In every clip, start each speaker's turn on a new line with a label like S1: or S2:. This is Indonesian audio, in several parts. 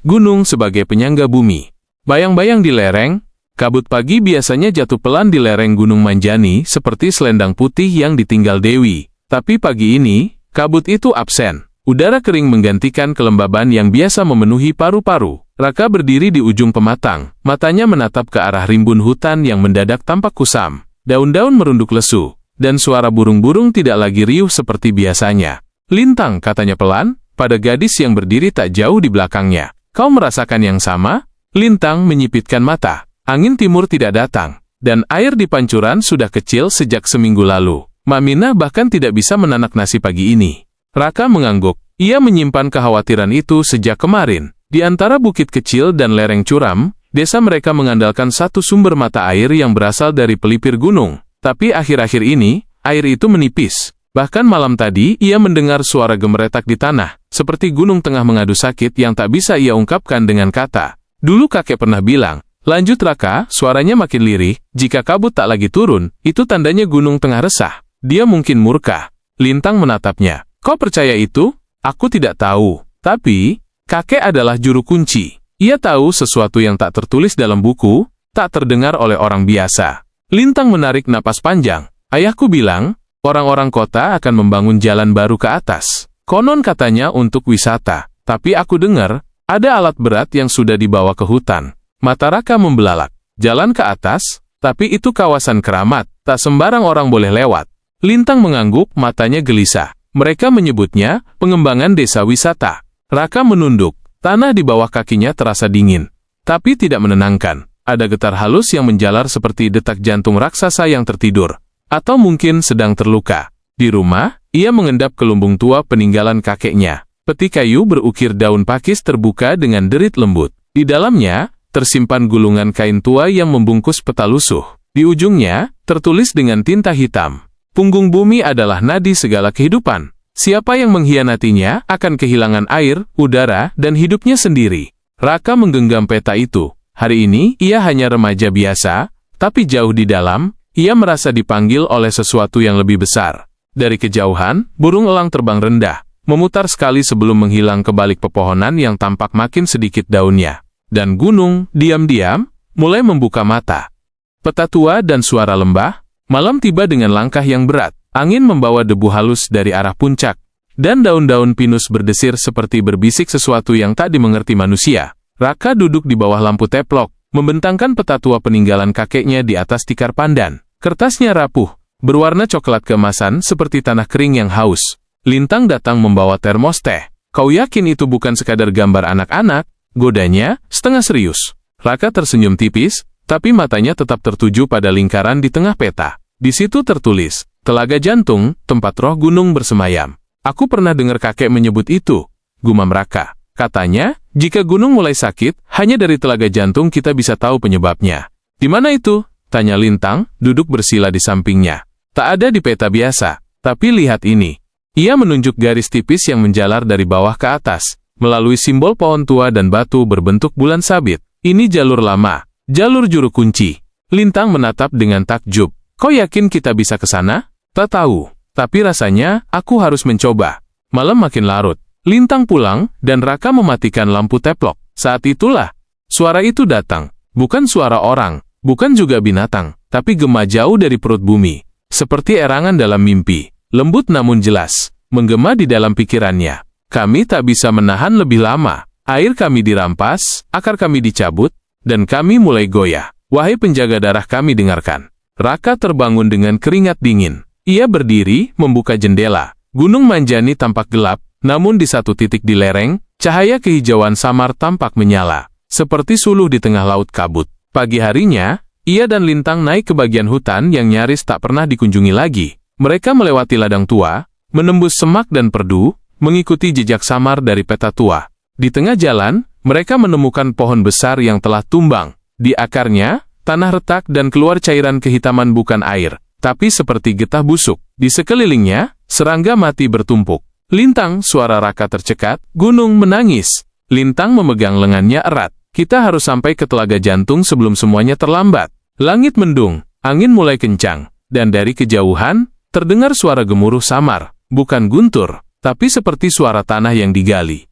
S1: gunung sebagai penyangga bumi. Bayang-bayang di lereng, kabut pagi biasanya jatuh pelan di lereng Gunung Manjani seperti selendang putih yang ditinggal Dewi. Tapi pagi ini, kabut itu absen. Udara kering menggantikan kelembaban yang biasa memenuhi paru-paru. Raka berdiri di ujung pematang, matanya menatap ke arah rimbun hutan yang mendadak tampak kusam. Daun-daun merunduk lesu, dan suara burung-burung tidak lagi riuh seperti biasanya. "Lintang," katanya pelan, pada gadis yang berdiri tak jauh di belakangnya. "Kau merasakan yang sama?" Lintang menyipitkan mata. Angin timur tidak datang, dan air di pancuran sudah kecil sejak seminggu lalu. Mamina bahkan tidak bisa menanak nasi pagi ini. Raka mengangguk. Ia menyimpan kekhawatiran itu sejak kemarin. Di antara bukit kecil dan lereng curam, desa mereka mengandalkan satu sumber mata air yang berasal dari pelipir gunung. Tapi akhir-akhir ini, air itu menipis. Bahkan malam tadi, ia mendengar suara gemeretak di tanah, seperti gunung tengah mengadu sakit yang tak bisa ia ungkapkan dengan kata. Dulu kakek pernah bilang, lanjut Raka, suaranya makin lirih, jika kabut tak lagi turun, itu tandanya gunung tengah resah. Dia mungkin murka. Lintang menatapnya. Kau percaya itu? Aku tidak tahu. Tapi, kakek adalah juru kunci. Ia tahu sesuatu yang tak tertulis dalam buku, tak terdengar oleh orang biasa. Lintang menarik napas panjang. Ayahku bilang, orang-orang kota akan membangun jalan baru ke atas. Konon katanya untuk wisata. Tapi aku dengar, ada alat berat yang sudah dibawa ke hutan. Mata Raka membelalak. Jalan ke atas, tapi itu kawasan keramat, tak sembarang orang boleh lewat. Lintang mengangguk, matanya gelisah. Mereka menyebutnya pengembangan desa wisata. Raka menunduk. Tanah di bawah kakinya terasa dingin, tapi tidak menenangkan. Ada getar halus yang menjalar seperti detak jantung raksasa yang tertidur, atau mungkin sedang terluka. Di rumah, ia mengendap ke lumbung tua peninggalan kakeknya. Peti kayu berukir daun pakis terbuka dengan derit lembut. Di dalamnya, tersimpan gulungan kain tua yang membungkus peta lusuh. Di ujungnya, tertulis dengan tinta hitam. Punggung bumi adalah nadi segala kehidupan. Siapa yang mengkhianatinya akan kehilangan air, udara, dan hidupnya sendiri. Raka menggenggam peta itu. Hari ini, ia hanya remaja biasa, tapi jauh di dalam, ia merasa dipanggil oleh sesuatu yang lebih besar. Dari kejauhan, burung elang terbang rendah, memutar sekali sebelum menghilang ke balik pepohonan yang tampak makin sedikit daunnya. Dan gunung, diam-diam, mulai membuka mata. Peta tua dan suara lembah, malam tiba dengan langkah yang berat. Angin membawa debu halus dari arah puncak, dan daun-daun pinus berdesir seperti berbisik sesuatu yang tak dimengerti manusia. Raka duduk di bawah lampu teplok, membentangkan peta tua peninggalan kakeknya di atas tikar pandan. Kertasnya rapuh, berwarna coklat keemasan seperti tanah kering yang haus. Lintang datang membawa termos teh. Kau yakin itu bukan sekadar gambar anak-anak? Godanya, setengah serius. Raka tersenyum tipis, tapi matanya tetap tertuju pada lingkaran di tengah peta. Di situ tertulis, Telaga Jantung, tempat roh gunung bersemayam. Aku pernah dengar kakek menyebut itu, gumam Raka. Katanya, jika gunung mulai sakit, hanya dari telaga jantung kita bisa tahu penyebabnya. Di mana itu? Tanya Lintang, duduk bersila di sampingnya. Tak ada di peta biasa, tapi lihat ini. Ia menunjuk garis tipis yang menjalar dari bawah ke atas, melalui simbol pohon tua dan batu berbentuk bulan sabit. Ini jalur lama, jalur juru kunci. Lintang menatap dengan takjub. Kau yakin kita bisa ke sana? Tak tahu, tapi rasanya aku harus mencoba. Malam makin larut. Lintang pulang, dan Raka mematikan lampu teplok. Saat itulah, suara itu datang. Bukan suara orang, bukan juga binatang, tapi gema jauh dari perut bumi. Seperti erangan dalam mimpi. Lembut namun jelas, menggema di dalam pikirannya. Kami tak bisa menahan lebih lama. Air kami dirampas, akar kami dicabut, dan kami mulai goyah. Wahai penjaga darah kami, dengarkan. Raka terbangun dengan keringat dingin. Ia berdiri, membuka jendela. Gunung Manjani tampak gelap, namun di satu titik di lereng, cahaya kehijauan samar tampak menyala, seperti suluh di tengah laut kabut. Pagi harinya, ia dan Lintang naik ke bagian hutan yang nyaris tak pernah dikunjungi lagi. Mereka melewati ladang tua, menembus semak dan perdu, mengikuti jejak samar dari peta tua. Di tengah jalan, mereka menemukan pohon besar yang telah tumbang. Di akarnya, tanah retak dan keluar cairan kehitaman bukan air, tapi seperti getah busuk. Di sekelilingnya, serangga mati bertumpuk. Lintang, suara Raka tercekat, gunung menangis. Lintang memegang lengannya erat. Kita harus sampai ke Telaga Jantung sebelum semuanya terlambat. Langit mendung, angin mulai kencang, dan dari kejauhan, terdengar suara gemuruh samar, bukan guntur, tapi seperti suara tanah yang digali.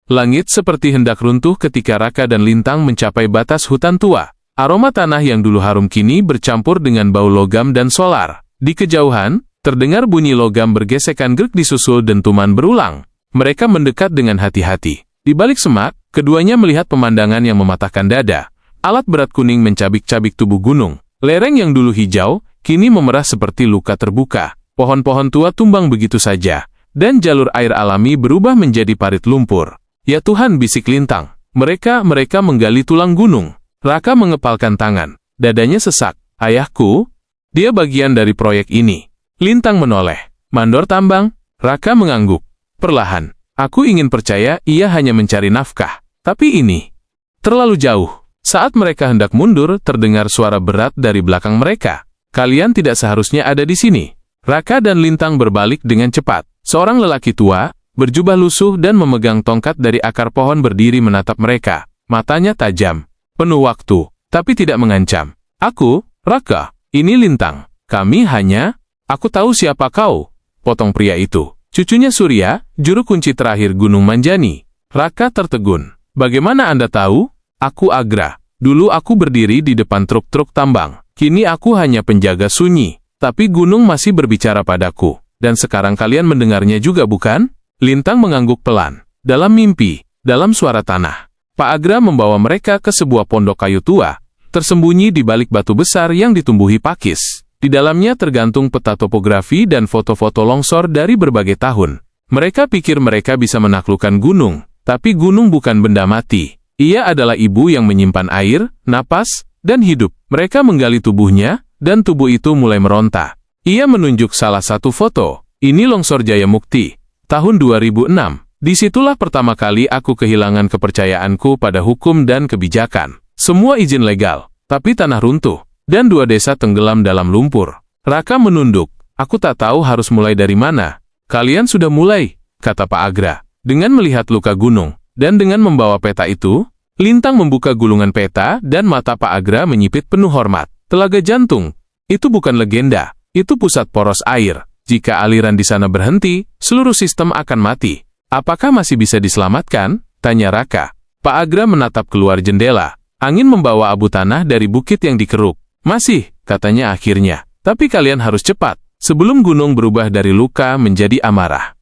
S1: Langit seperti hendak runtuh ketika Raka dan Lintang mencapai batas hutan tua. Aroma tanah yang dulu harum kini bercampur dengan bau logam dan solar. Di kejauhan, terdengar bunyi logam bergesekan grek disusul dentuman berulang. Mereka mendekat dengan hati-hati. Di balik semak, keduanya melihat pemandangan yang mematahkan dada. Alat berat kuning mencabik-cabik tubuh gunung. Lereng yang dulu hijau, kini memerah seperti luka terbuka. Pohon-pohon tua tumbang begitu saja, dan jalur air alami berubah menjadi parit lumpur. Ya Tuhan, bisik Lintang. Mereka menggali tulang gunung. Raka mengepalkan tangan. Dadanya sesak. Ayahku, dia bagian dari proyek ini. Lintang menoleh. Mandor tambang? Raka mengangguk. Perlahan. Aku ingin percaya ia hanya mencari nafkah. Tapi ini terlalu jauh. Saat mereka hendak mundur, terdengar suara berat dari belakang mereka. Kalian tidak seharusnya ada di sini. Raka dan Lintang berbalik dengan cepat. Seorang lelaki tua, berjubah lusuh dan memegang tongkat dari akar pohon berdiri menatap mereka. Matanya tajam, penuh waktu, tapi tidak mengancam. Aku, Raka, ini Lintang. Kami hanya... Aku tahu siapa kau, potong pria itu. Cucunya Surya, juru kunci terakhir Gunung Manjani. Raka tertegun. Bagaimana Anda tahu? Aku Agra. Dulu aku berdiri di depan truk-truk tambang. Kini aku hanya penjaga sunyi. Tapi gunung masih berbicara padaku. Dan sekarang kalian mendengarnya juga, bukan? Lintang mengangguk pelan. Dalam mimpi, dalam suara tanah. Pak Agra membawa mereka ke sebuah pondok kayu tua, tersembunyi di balik batu besar yang ditumbuhi pakis. Di dalamnya tergantung peta topografi dan foto-foto longsor dari berbagai tahun. Mereka pikir mereka bisa menaklukkan gunung, tapi gunung bukan benda mati. Ia adalah ibu yang menyimpan air, napas, dan hidup. Mereka menggali tubuhnya, dan tubuh itu mulai meronta. Ia menunjuk salah satu foto. Ini longsor Jaya Mukti. Tahun 2006, disitulah pertama kali aku kehilangan kepercayaanku pada hukum dan kebijakan. Semua izin legal, tapi tanah runtuh, dan 2 desa tenggelam dalam lumpur. Raka menunduk. Aku tak tahu harus mulai dari mana. Kalian sudah mulai, kata Pak Agra. Dengan melihat luka gunung, dan dengan membawa peta itu, Lintang membuka gulungan peta dan mata Pak Agra menyipit penuh hormat. Telaga jantung. Itu bukan legenda, itu pusat poros air. Jika aliran di sana berhenti, seluruh sistem akan mati. Apakah masih bisa diselamatkan? Tanya Raka. Pak Agra menatap keluar jendela. Angin membawa abu tanah dari bukit yang dikeruk. Masih, katanya akhirnya. Tapi kalian harus cepat, sebelum gunung berubah dari luka menjadi amarah.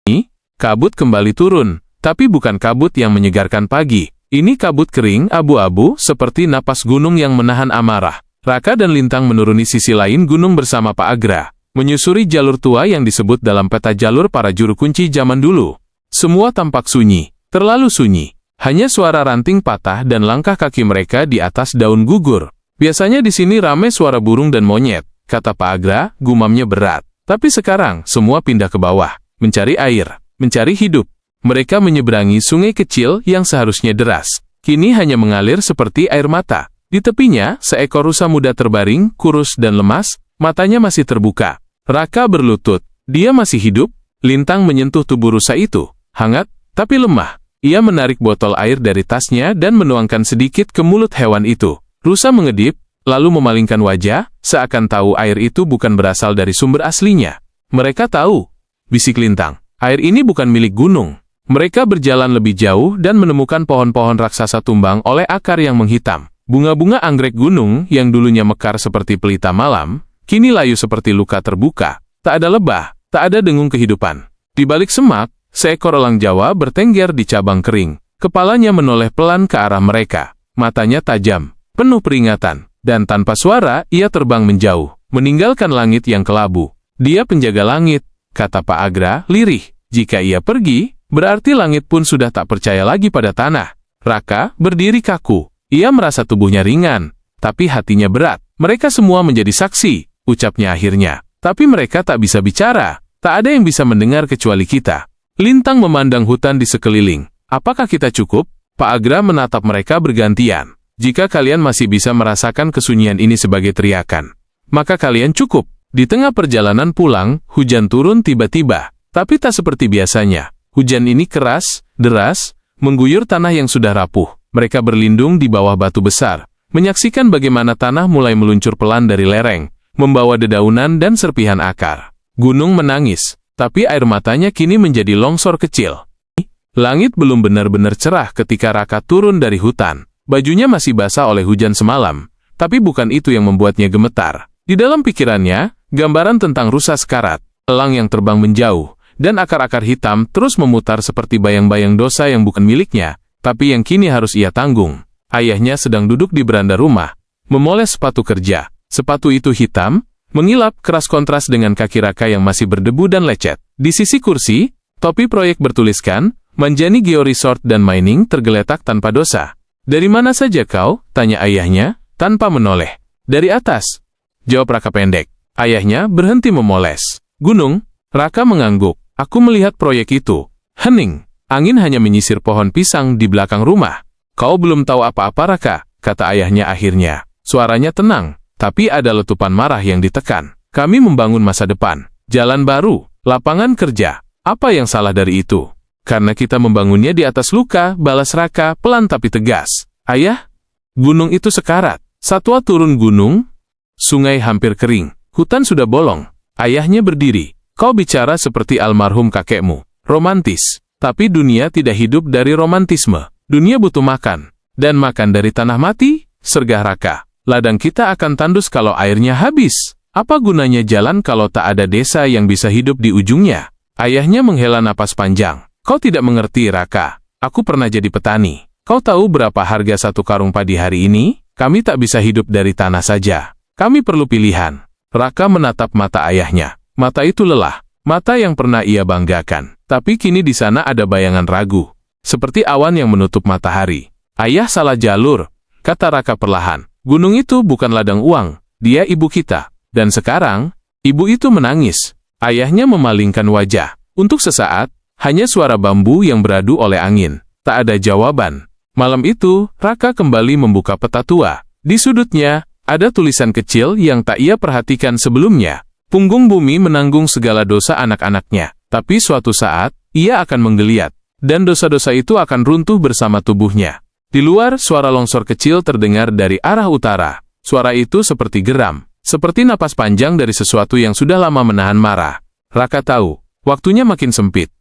S1: Ini, kabut kembali turun, tapi bukan kabut yang menyegarkan pagi. Ini kabut kering, abu-abu, seperti napas gunung yang menahan amarah. Raka dan Lintang menuruni sisi lain gunung bersama Pak Agra. Menyusuri jalur tua yang disebut dalam peta jalur para juru kunci zaman dulu. Semua tampak sunyi, terlalu sunyi. Hanya suara ranting patah dan langkah kaki mereka di atas daun gugur. Biasanya di sini ramai suara burung dan monyet, kata Pak Agra, gumamnya berat. Tapi sekarang, semua pindah ke bawah, mencari air, mencari hidup. Mereka menyeberangi sungai kecil yang seharusnya deras. Kini hanya mengalir seperti air mata. Di tepinya, seekor rusa muda terbaring, kurus dan lemas, matanya masih terbuka. Raka berlutut. Dia masih hidup? Lintang menyentuh tubuh rusa itu. Hangat, tapi lemah. Ia menarik botol air dari tasnya dan menuangkan sedikit ke mulut hewan itu. Rusa mengedip, lalu memalingkan wajah, seakan tahu air itu bukan berasal dari sumber aslinya. Mereka tahu, bisik Lintang. Air ini bukan milik gunung. Mereka berjalan lebih jauh dan menemukan pohon-pohon raksasa tumbang oleh akar yang menghitam. Bunga-bunga anggrek gunung yang dulunya mekar seperti pelita malam, kini layu seperti luka terbuka. Tak ada lebah, tak ada dengung kehidupan. Di balik semak, seekor elang Jawa bertengger di cabang kering. Kepalanya menoleh pelan ke arah mereka. Matanya tajam, penuh peringatan. Dan tanpa suara, ia terbang menjauh, meninggalkan langit yang kelabu. Dia penjaga langit, kata Pak Agra, lirih. Jika ia pergi, berarti langit pun sudah tak percaya lagi pada tanah. Raka berdiri kaku. Ia merasa tubuhnya ringan, tapi hatinya berat. Mereka semua menjadi saksi, ucapnya akhirnya. Tapi mereka tak bisa bicara. Tak ada yang bisa mendengar kecuali kita. Lintang memandang hutan di sekeliling. Apakah kita cukup? Pak Agra menatap mereka bergantian. Jika kalian masih bisa merasakan kesunyian ini sebagai teriakan, maka kalian cukup. Di tengah perjalanan pulang, hujan turun tiba-tiba. Tapi tak seperti biasanya. Hujan ini keras, deras, mengguyur tanah yang sudah rapuh. Mereka berlindung di bawah batu besar, menyaksikan bagaimana tanah mulai meluncur pelan dari lereng, membawa dedaunan dan serpihan akar. Gunung menangis, tapi air matanya kini menjadi longsor kecil. Langit belum benar-benar cerah ketika Raka turun dari hutan. Bajunya masih basah oleh hujan semalam, tapi bukan itu yang membuatnya gemetar. Di dalam pikirannya, gambaran tentang rusa sekarat, elang yang terbang menjauh, dan akar-akar hitam terus memutar seperti bayang-bayang dosa yang bukan miliknya, tapi yang kini harus ia tanggung. Ayahnya sedang duduk di beranda rumah, memoles sepatu kerja. Sepatu itu hitam, mengilap keras kontras dengan kaki Raka yang masih berdebu dan lecet. Di sisi kursi, topi proyek bertuliskan, Manjani Geo Resort dan Mining tergeletak tanpa dosa. "Dari mana saja kau?" tanya ayahnya, tanpa menoleh. "Dari atas," jawab Raka pendek. Ayahnya berhenti memoles. "Gunung?" Raka mengangguk. "Aku melihat proyek itu." Hening. Angin hanya menyisir pohon pisang di belakang rumah. "Kau belum tahu apa-apa, Raka," kata ayahnya akhirnya. Suaranya tenang, tapi ada letupan marah yang ditekan. "Kami membangun masa depan. Jalan baru, lapangan kerja. Apa yang salah dari itu?" "Karena kita membangunnya di atas luka," balas Raka pelan tapi tegas. "Ayah, gunung itu sekarat. Satwa turun gunung, sungai hampir kering, hutan sudah bolong." Ayahnya berdiri. "Kau bicara seperti almarhum kakekmu. Romantis. Tapi dunia tidak hidup dari romantisme. Dunia butuh makan. Dan makan dari tanah mati?" sergah Raka. "Ladang kita akan tandus kalau airnya habis. Apa gunanya jalan kalau tak ada desa yang bisa hidup di ujungnya?" Ayahnya menghela napas panjang. "Kau tidak mengerti, Raka. Aku pernah jadi petani. Kau tahu berapa harga satu karung padi hari ini? Kami tak bisa hidup dari tanah saja. Kami perlu pilihan." Raka menatap mata ayahnya. Mata itu lelah. Mata yang pernah ia banggakan. Tapi kini di sana ada bayangan ragu. Seperti awan yang menutup matahari. "Ayah salah jalur," kata Raka perlahan. "Gunung itu bukan ladang uang. Dia ibu kita. Dan sekarang, ibu itu menangis." Ayahnya memalingkan wajah. Untuk sesaat, hanya suara bambu yang beradu oleh angin. Tak ada jawaban. Malam itu, Raka kembali membuka peta tua. Di sudutnya, ada tulisan kecil yang tak ia perhatikan sebelumnya. "Punggung bumi menanggung segala dosa anak-anaknya. Tapi suatu saat, ia akan menggeliat. Dan dosa-dosa itu akan runtuh bersama tubuhnya." Di luar, suara longsor kecil terdengar dari arah utara. Suara itu seperti geram. Seperti napas panjang dari sesuatu yang sudah lama menahan marah. Raka tahu, waktunya makin sempit.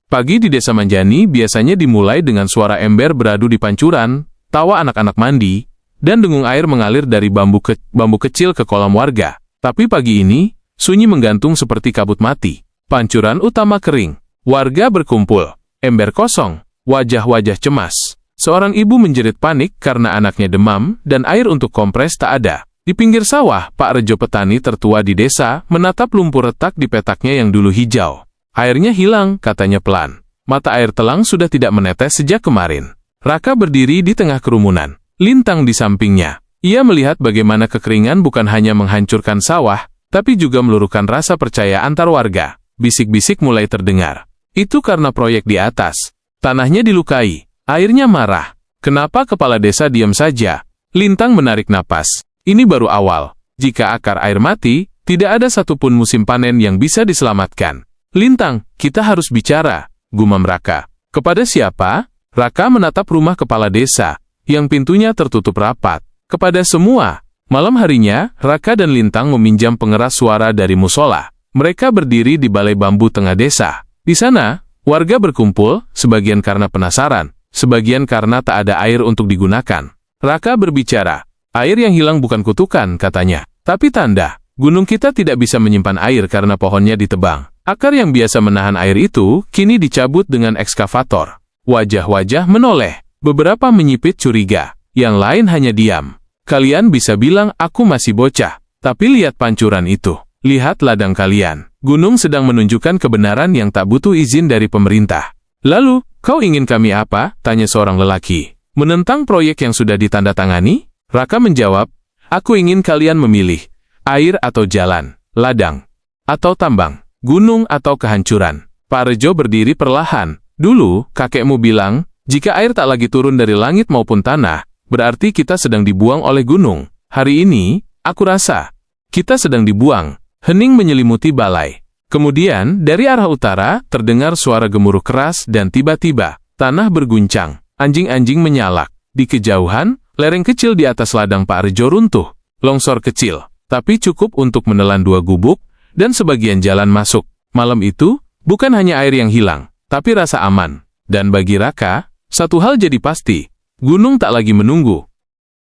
S1: Pagi di desa Manjani biasanya dimulai dengan suara ember beradu di pancuran, tawa anak-anak mandi, dan dengung air mengalir dari bambu kecil ke kolam warga. Tapi pagi ini, sunyi menggantung seperti kabut mati. Pancuran utama kering. Warga berkumpul. Ember kosong. Wajah-wajah cemas. Seorang ibu menjerit panik karena anaknya demam dan air untuk kompres tak ada. Di pinggir sawah, Pak Rejo petani tertua di desa menatap lumpur retak di petaknya yang dulu hijau. "Airnya hilang," katanya pelan. "Mata air telang sudah tidak menetes sejak kemarin." Raka berdiri di tengah kerumunan. Lintang di sampingnya. Ia melihat bagaimana kekeringan bukan hanya menghancurkan sawah, tapi juga meluruhkan rasa percaya antar warga. Bisik-bisik mulai terdengar. "Itu karena proyek di atas. Tanahnya dilukai. Airnya marah. Kenapa kepala desa diam saja?" Lintang menarik napas. "Ini baru awal. Jika akar air mati, tidak ada satupun musim panen yang bisa diselamatkan." "Lintang, kita harus bicara," gumam Raka. "Kepada siapa?" Raka menatap rumah kepala desa, yang pintunya tertutup rapat. "Kepada semua." Malam harinya, Raka dan Lintang meminjam pengeras suara dari musola. Mereka berdiri di balai bambu tengah desa. Di sana, warga berkumpul, sebagian karena penasaran, sebagian karena tak ada air untuk digunakan. Raka berbicara. "Air yang hilang bukan kutukan," katanya, "tapi tanda. Gunung kita tidak bisa menyimpan air karena pohonnya ditebang. Akar yang biasa menahan air itu, kini dicabut dengan ekskavator." Wajah-wajah menoleh. Beberapa menyipit curiga. Yang lain hanya diam. "Kalian bisa bilang aku masih bocah. Tapi lihat pancuran itu. Lihat ladang kalian. Gunung sedang menunjukkan kebenaran yang tak butuh izin dari pemerintah." "Lalu, kau ingin kami apa?" tanya seorang lelaki. "Menentang proyek yang sudah ditandatangani?" Raka menjawab, "Aku ingin kalian memilih, air atau jalan, ladang, atau tambang, gunung atau kehancuran." Pak Rejo berdiri perlahan. "Dulu, kakekmu bilang, jika air tak lagi turun dari langit maupun tanah, berarti kita sedang dibuang oleh gunung. Hari ini, aku rasa, kita sedang dibuang." Hening menyelimuti balai. Kemudian, dari arah utara, terdengar suara gemuruh keras dan tiba-tiba, tanah berguncang, anjing-anjing menyalak. Di kejauhan, lereng kecil di atas ladang Pak Rejo runtuh. Longsor kecil, tapi cukup untuk menelan 2 gubuk, dan sebagian jalan masuk. Malam itu, bukan hanya air yang hilang, tapi rasa aman. Dan bagi Raka, satu hal jadi pasti, gunung tak lagi menunggu.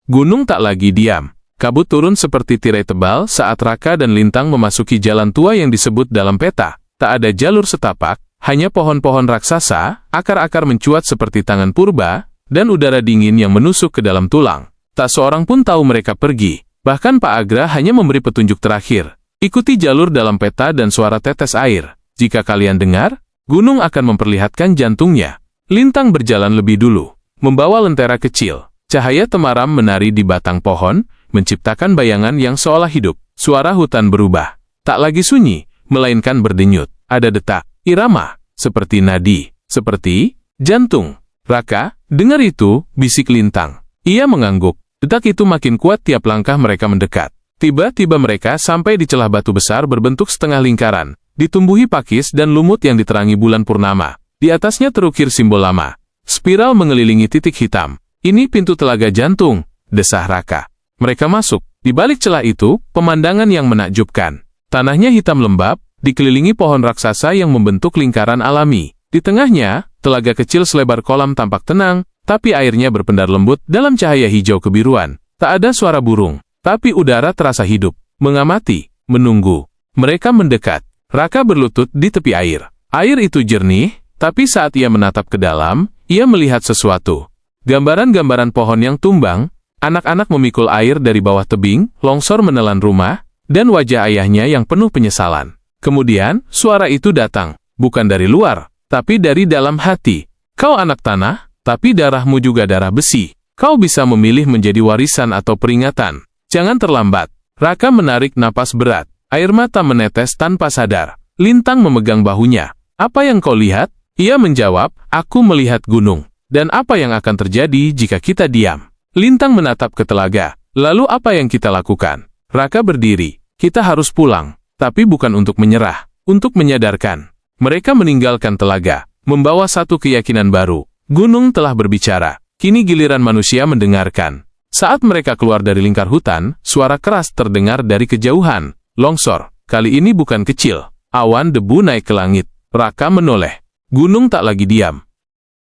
S1: Gunung tak lagi diam. Kabut turun seperti tirai tebal saat Raka dan Lintang memasuki jalan tua yang disebut dalam peta. Tak ada jalur setapak, hanya pohon-pohon raksasa, akar-akar mencuat seperti tangan purba, dan udara dingin yang menusuk ke dalam tulang. Tak seorang pun tahu mereka pergi. Bahkan Pak Agra hanya memberi petunjuk terakhir. Ikuti jalur dalam peta dan suara tetes air. Jika kalian dengar, gunung akan memperlihatkan jantungnya. Lintang berjalan lebih dulu, membawa lentera kecil. Cahaya temaram menari di batang pohon, menciptakan bayangan yang seolah hidup. Suara hutan berubah. Tak lagi sunyi, melainkan berdenyut. Ada detak, irama, seperti nadi, seperti jantung. Raka, dengar itu, bisik Lintang. Ia mengangguk. Detak itu makin kuat tiap langkah mereka mendekat. Tiba-tiba mereka sampai di celah batu besar berbentuk setengah lingkaran, ditumbuhi pakis dan lumut yang diterangi bulan purnama. Di atasnya terukir simbol lama. Spiral mengelilingi titik hitam. Ini pintu telaga jantung, desah Raka. Mereka masuk. Di balik celah itu, pemandangan yang menakjubkan. Tanahnya hitam lembab, dikelilingi pohon raksasa yang membentuk lingkaran alami. Di tengahnya, telaga kecil selebar kolam tampak tenang, tapi airnya berpendar lembut dalam cahaya hijau kebiruan. Tak ada suara burung, tapi udara terasa hidup. Mengamati, menunggu. Mereka mendekat. Raka berlutut di tepi air. Air itu jernih, tapi saat ia menatap ke dalam, ia melihat sesuatu. Gambaran-gambaran pohon yang tumbang, anak-anak memikul air dari bawah tebing, longsor menelan rumah, dan wajah ayahnya yang penuh penyesalan. Kemudian, suara itu datang, bukan dari luar, tapi dari dalam hati. Kau anak tanah, tapi darahmu juga darah besi. Kau bisa memilih menjadi warisan atau peringatan. Jangan terlambat. Raka menarik napas berat. Air mata menetes tanpa sadar. Lintang memegang bahunya. Apa yang kau lihat? Ia menjawab, aku melihat gunung. Dan apa yang akan terjadi jika kita diam? Lintang menatap ke telaga. Lalu apa yang kita lakukan? Raka berdiri. Kita harus pulang. Tapi bukan untuk menyerah. Untuk menyadarkan. Mereka meninggalkan telaga. Membawa satu keyakinan baru. Gunung telah berbicara. Kini giliran manusia mendengarkan. Saat mereka keluar dari lingkar hutan, suara keras terdengar dari kejauhan. Longsor. Kali ini bukan kecil. Awan debu naik ke langit. Raka menoleh. Gunung tak lagi diam.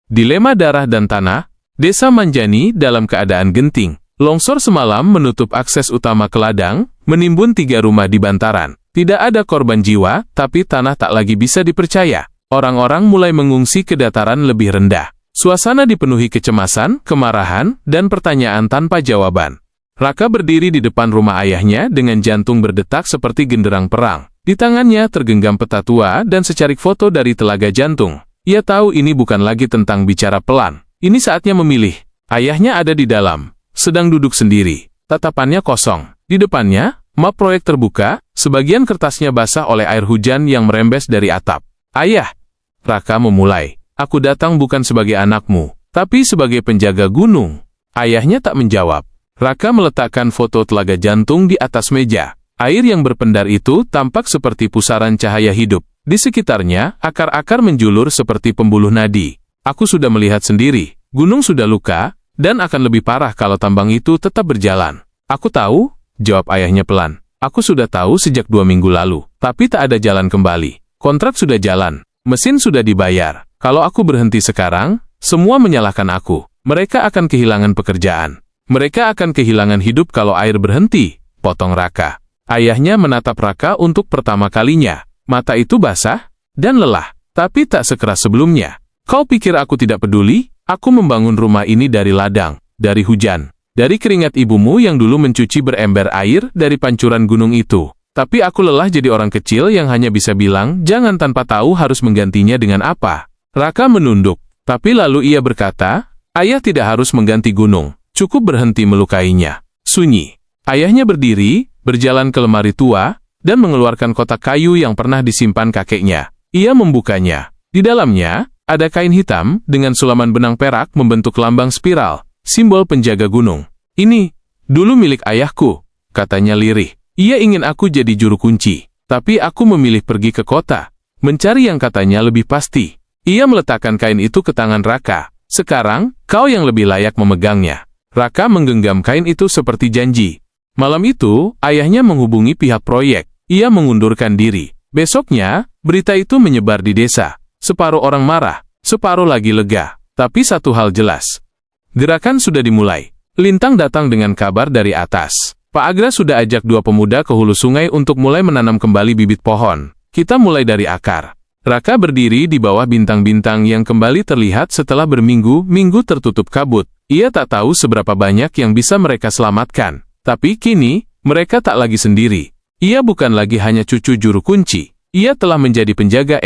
S1: Dilema darah dan tanah, Desa Manjani dalam keadaan genting. Longsor semalam menutup akses utama ke ladang, menimbun 3 rumah di bantaran. Tidak ada korban jiwa, tapi tanah tak lagi bisa dipercaya. Orang-orang mulai mengungsi ke dataran lebih rendah. Suasana dipenuhi kecemasan, kemarahan, dan pertanyaan tanpa jawaban. Raka berdiri di depan rumah ayahnya dengan jantung berdetak seperti genderang perang. Di tangannya tergenggam peta tua dan secarik foto dari telaga jantung. Ia tahu ini bukan lagi tentang bicara pelan. Ini saatnya memilih. Ayahnya ada di dalam, sedang duduk sendiri. Tatapannya kosong. Di depannya, map proyek terbuka, sebagian kertasnya basah oleh air hujan yang merembes dari atap. Ayah, Raka memulai. Aku datang bukan sebagai anakmu, tapi sebagai penjaga gunung. Ayahnya tak menjawab. Raka meletakkan foto telaga jantung di atas meja. Air yang berpendar itu tampak seperti pusaran cahaya hidup. Di sekitarnya, akar-akar menjulur seperti pembuluh nadi. Aku sudah melihat sendiri, gunung sudah luka, dan akan lebih parah kalau tambang itu tetap berjalan. Aku tahu, jawab ayahnya pelan. Aku sudah tahu sejak 2 minggu lalu, tapi tak ada jalan kembali. Kontrak sudah jalan, mesin sudah dibayar. Kalau aku berhenti sekarang, semua menyalahkan aku. Mereka akan kehilangan pekerjaan. Mereka akan kehilangan hidup kalau air berhenti, potong Raka. Ayahnya menatap Raka untuk pertama kalinya. Mata itu basah dan lelah, tapi tak sekeras sebelumnya. Kau pikir aku tidak peduli? Aku membangun rumah ini dari ladang, dari hujan, dari keringat ibumu yang dulu mencuci berember air dari pancuran gunung itu. Tapi aku lelah jadi orang kecil yang hanya bisa bilang jangan tanpa tahu harus menggantinya dengan apa. Raka menunduk, tapi lalu ia berkata, ayah tidak harus mengganti gunung, cukup berhenti melukainya. Sunyi. Ayahnya berdiri, berjalan ke lemari tua, dan mengeluarkan kotak kayu yang pernah disimpan kakeknya. Ia membukanya. Di dalamnya, ada kain hitam dengan sulaman benang perak membentuk lambang spiral, simbol penjaga gunung. Ini, dulu milik ayahku, katanya lirih. Ia ingin aku jadi juru kunci, tapi aku memilih pergi ke kota, mencari yang katanya lebih pasti. Ia meletakkan kain itu ke tangan Raka. Sekarang, kau yang lebih layak memegangnya. Raka menggenggam kain itu seperti janji. Malam itu, ayahnya menghubungi pihak proyek. Ia mengundurkan diri. Besoknya, berita itu menyebar di desa. Separuh orang marah, separuh lagi lega. Tapi satu hal jelas. Gerakan sudah dimulai. Lintang datang dengan kabar dari atas. Pak Agra sudah ajak dua pemuda ke hulu sungai untuk mulai menanam kembali bibit pohon. Kita mulai dari akar. Raka berdiri di bawah bintang-bintang yang kembali terlihat setelah berminggu-minggu tertutup kabut. Ia tak tahu seberapa banyak yang bisa mereka selamatkan. Tapi kini, mereka tak lagi sendiri. Ia bukan lagi hanya cucu juru kunci. Ia telah menjadi penjaga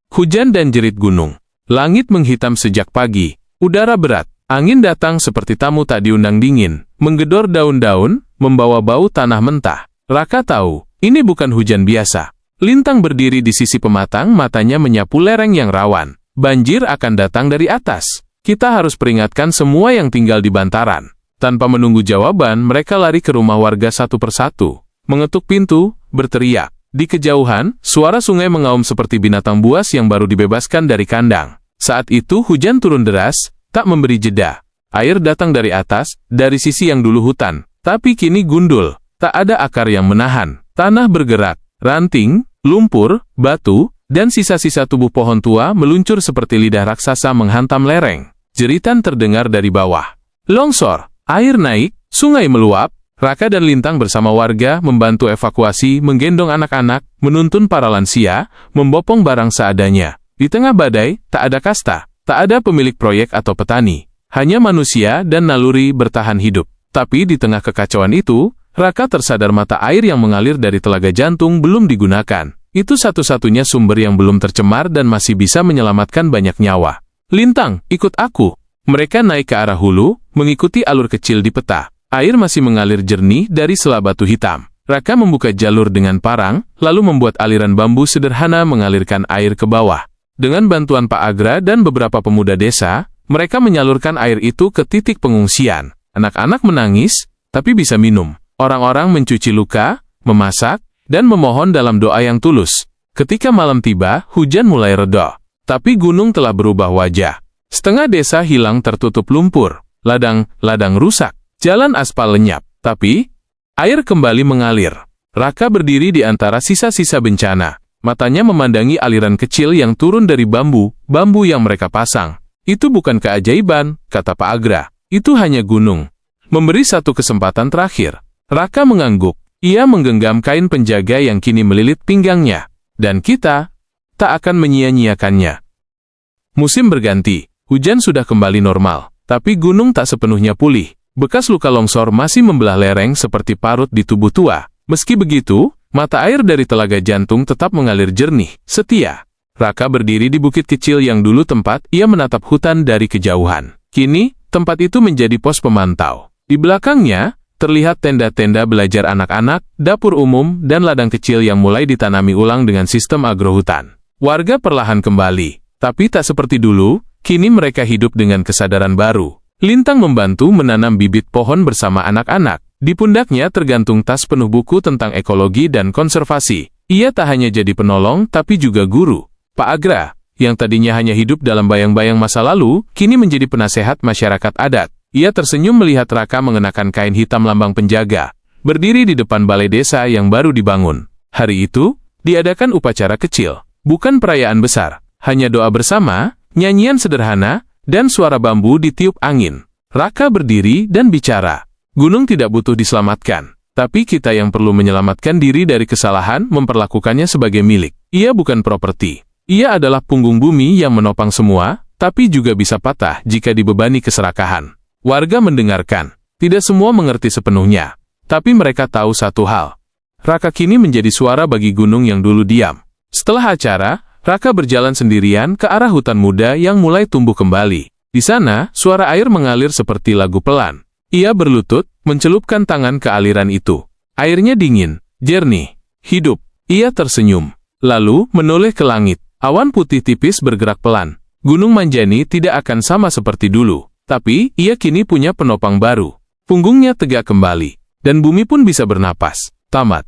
S1: Hujan dan jerit gunung. Langit menghitam sejak pagi. Udara berat. Angin datang seperti tamu tak diundang dingin. Menggedor daun-daun, membawa bau tanah mentah. Raka tahu, ini bukan hujan biasa. Lintang berdiri di sisi pematang, matanya menyapu lereng yang rawan. Banjir akan datang dari atas. Kita harus peringatkan semua yang tinggal di bantaran. Tanpa menunggu jawaban, mereka lari ke rumah warga satu persatu. Mengetuk pintu, berteriak. Di kejauhan, suara sungai mengaum seperti binatang buas yang baru dibebaskan dari kandang. Saat itu hujan turun deras, tak memberi jeda. Air datang dari atas, dari sisi yang dulu hutan. Tapi kini gundul, tak ada akar yang menahan. Tanah bergerak, ranting, lumpur, batu, dan sisa-sisa tubuh pohon tua meluncur seperti lidah raksasa menghantam lereng. Jeritan terdengar dari bawah. Longsor, air naik, sungai meluap. Raka dan Lintang bersama warga membantu evakuasi, menggendong anak-anak, menuntun para lansia, membopong barang seadanya. Di tengah badai, tak ada kasta, tak ada pemilik proyek atau petani. Hanya manusia dan naluri bertahan hidup. Tapi di tengah kekacauan itu, Raka tersadar mata air yang mengalir dari telaga jantung belum digunakan. Itu satu-satunya sumber yang belum tercemar dan masih bisa menyelamatkan banyak nyawa. Lintang, ikut aku. Mereka naik ke arah hulu, mengikuti alur kecil di peta. Air masih mengalir jernih dari sela batu hitam. Raka membuka jalur dengan parang, lalu membuat aliran bambu sederhana mengalirkan air ke bawah. Dengan bantuan Pak Agra dan beberapa pemuda desa, mereka menyalurkan air itu ke titik pengungsian. Anak-anak menangis, tapi bisa minum. Orang-orang mencuci luka, memasak, dan memohon dalam doa yang tulus. Ketika malam tiba, hujan mulai reda. Tapi gunung telah berubah wajah. Setengah desa hilang tertutup lumpur. Ladang rusak. Jalan aspal lenyap. Tapi, air kembali mengalir. Raka berdiri di antara sisa-sisa bencana. Matanya memandangi aliran kecil yang turun dari bambu yang mereka pasang. Itu bukan keajaiban, kata Pak Agra. Itu hanya gunung. Memberi satu kesempatan terakhir. Raka mengangguk. Ia menggenggam kain penjaga yang kini melilit pinggangnya. Dan kita tak akan menyia-nyiakannya. Musim berganti. Hujan sudah kembali normal. Tapi gunung tak sepenuhnya pulih. Bekas luka longsor masih membelah lereng seperti parut di tubuh tua. Meski begitu, mata air dari telaga jantung tetap mengalir jernih, setia. Raka berdiri di bukit kecil yang dulu tempat ia menatap hutan dari kejauhan. Kini, tempat itu menjadi pos pemantau. Di belakangnya, terlihat tenda-tenda belajar anak-anak, dapur umum, dan ladang kecil yang mulai ditanami ulang dengan sistem agrohutan. Warga perlahan kembali, tapi tak seperti dulu, kini mereka hidup dengan kesadaran baru. Lintang membantu menanam bibit pohon bersama anak-anak. Di pundaknya tergantung tas penuh buku tentang ekologi dan konservasi. Ia tak hanya jadi penolong, tapi juga guru. Pak Agra, yang tadinya hanya hidup dalam bayang-bayang masa lalu, kini menjadi penasehat masyarakat adat. Ia tersenyum melihat Raka mengenakan kain hitam lambang penjaga, berdiri di depan balai desa yang baru dibangun. Hari itu, diadakan upacara kecil, bukan perayaan besar, hanya doa bersama, nyanyian sederhana, dan suara bambu ditiup angin. Raka berdiri dan bicara. Gunung tidak butuh diselamatkan, tapi kita yang perlu menyelamatkan diri dari kesalahan memperlakukannya sebagai milik. Ia bukan properti. Ia adalah punggung bumi yang menopang semua, tapi juga bisa patah jika dibebani keserakahan. Warga mendengarkan. Tidak semua mengerti sepenuhnya. Tapi mereka tahu satu hal. Raka kini menjadi suara bagi gunung yang dulu diam. Setelah acara, Raka berjalan sendirian ke arah hutan muda yang mulai tumbuh kembali. Di sana, suara air mengalir seperti lagu pelan. Ia berlutut, mencelupkan tangan ke aliran itu. Airnya dingin, jernih, hidup. Ia tersenyum. Lalu, menoleh ke langit. Awan putih tipis bergerak pelan. Gunung Manjani tidak akan sama seperti dulu. Tapi, ia kini punya penopang baru. Punggungnya tegak kembali. Dan bumi pun bisa bernapas. Tamat.